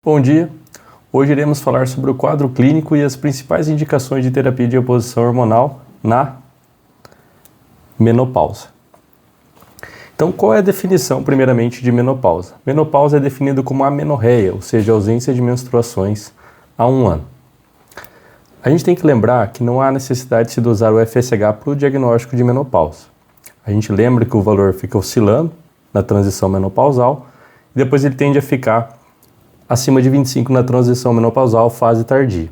Bom dia! Hoje iremos falar sobre o quadro clínico e as principais indicações de terapia de reposição hormonal na menopausa. Então, qual é a definição, primeiramente, de menopausa? Menopausa é definida como amenorreia, ou seja, ausência de menstruações há 1 ano. A gente tem que lembrar que não há necessidade de se dosar o FSH para o diagnóstico de menopausa. A gente lembra que o valor fica oscilando na transição menopausal e depois ele tende a ficar acima de 25 na transição menopausal, fase tardia.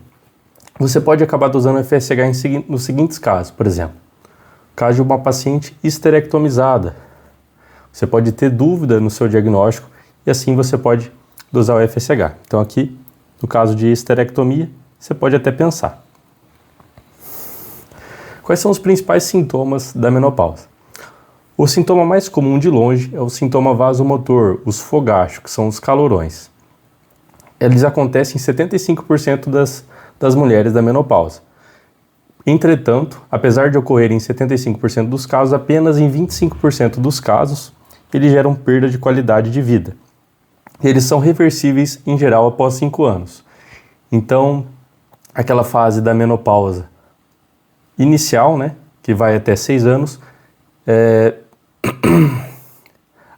Você pode acabar dosando o FSH nos seguintes casos, por exemplo, caso de uma paciente histerectomizada. Você pode ter dúvida no seu diagnóstico e assim você pode dosar o FSH. Então aqui, no caso de histerectomia, você pode até pensar. Quais são os principais sintomas da menopausa? O sintoma mais comum de longe é o sintoma vasomotor, os fogachos, que são os calorões. Eles acontecem em 75% das mulheres da menopausa. Entretanto, apesar de ocorrerem em 75% dos casos, apenas em 25% dos casos eles geram perda de qualidade de vida. Eles são reversíveis em geral após 5 anos. Então, aquela fase da menopausa inicial, que vai até 6 anos,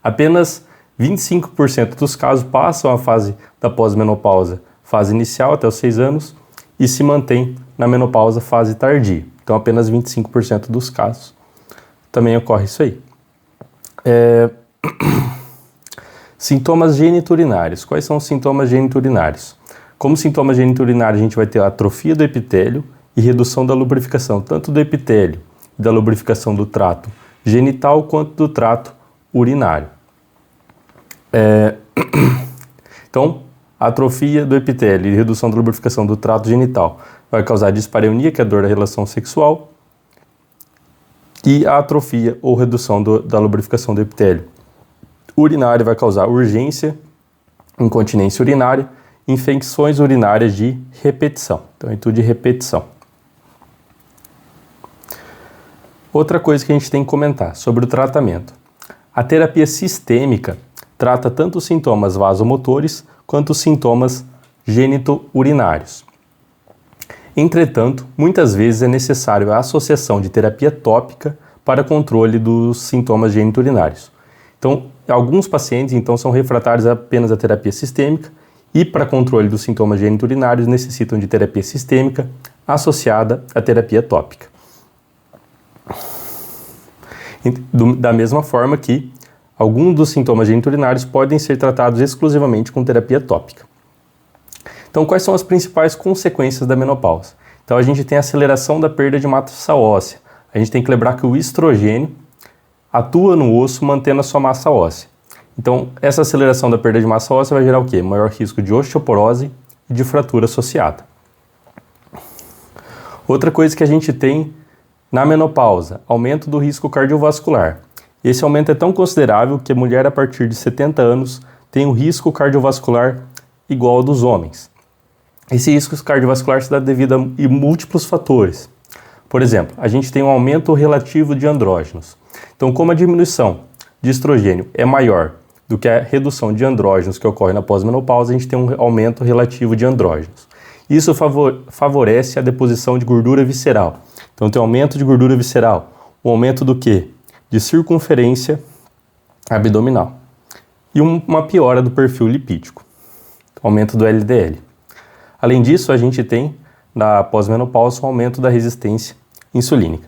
apenas 25% dos casos passam a fase da pós-menopausa, fase inicial até os 6 anos, e se mantém na menopausa fase tardia. Então, apenas 25% dos casos também ocorre isso aí. Sintomas geniturinários. Quais são os sintomas geniturinários? Como sintomas geniturinários, a gente vai ter a atrofia do epitélio e redução da lubrificação, tanto do epitélio e da lubrificação do trato genital quanto do trato urinário. Então, a atrofia do epitélio e redução da lubrificação do trato genital vai causar dispareunia, que é a dor da relação sexual, e a atrofia ou redução da lubrificação do epitélio urinário vai causar urgência, incontinência urinária, infecções urinárias de repetição. Então, é tudo de repetição. Outra coisa que a gente tem que comentar sobre o tratamento. A terapia sistêmica trata tanto os sintomas vasomotores quanto os sintomas genito-urinários. Entretanto, muitas vezes é necessário a associação de terapia tópica para controle dos sintomas genito-urinários. Então, alguns pacientes são refratários apenas à terapia sistêmica e para controle dos sintomas genito-urinários necessitam de terapia sistêmica associada à terapia tópica. Da mesma forma que alguns dos sintomas geniturinários podem ser tratados exclusivamente com terapia tópica. Então, quais são as principais consequências da menopausa? Então, a gente tem a aceleração da perda de massa óssea. A gente tem que lembrar que o estrogênio atua no osso mantendo a sua massa óssea. Então, essa aceleração da perda de massa óssea vai gerar o quê? Maior risco de osteoporose e de fratura associada. Outra coisa que a gente tem na menopausa, aumento do risco cardiovascular. Esse aumento é tão considerável que a mulher a partir de 70 anos tem um risco cardiovascular igual ao dos homens. Esse risco cardiovascular se dá devido a múltiplos fatores. Por exemplo, a gente tem um aumento relativo de andrógenos. Então, como a diminuição de estrogênio é maior do que a redução de andrógenos que ocorre na pós-menopausa, a gente tem um aumento relativo de andrógenos. Isso favorece a deposição de gordura visceral. Então, tem um aumento de gordura visceral. O aumento do quê? De circunferência abdominal e uma piora do perfil lipídico, aumento do LDL. Além disso, a gente tem na pós-menopausa um aumento da resistência insulínica.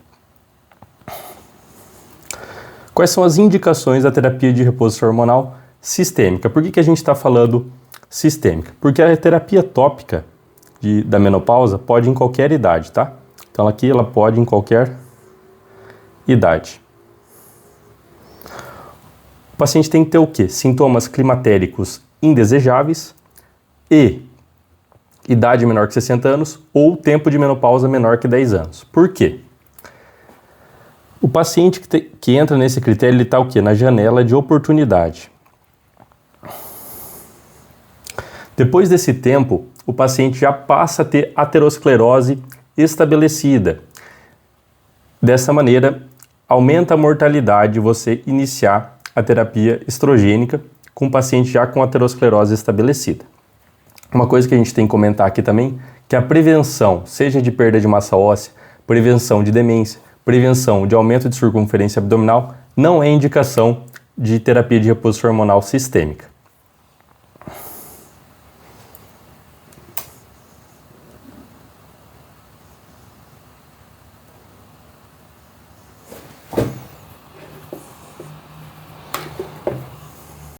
Quais são as indicações da terapia de reposição hormonal sistêmica? Por que a gente está falando sistêmica? Porque a terapia tópica da menopausa pode em qualquer idade, tá? Então aqui ela pode em qualquer idade. O paciente tem que ter o quê? Sintomas climatéricos indesejáveis e idade menor que 60 anos ou tempo de menopausa menor que 10 anos. Por quê? O paciente que entra nesse critério, ele está o quê? Na janela de oportunidade. Depois desse tempo, o paciente já passa a ter aterosclerose estabelecida. Dessa maneira, aumenta a mortalidade de você iniciar a terapia estrogênica com o paciente já com aterosclerose estabelecida. Uma coisa que a gente tem que comentar aqui também, que a prevenção, seja de perda de massa óssea, prevenção de demência, prevenção de aumento de circunferência abdominal, não é indicação de terapia de reposição hormonal sistêmica.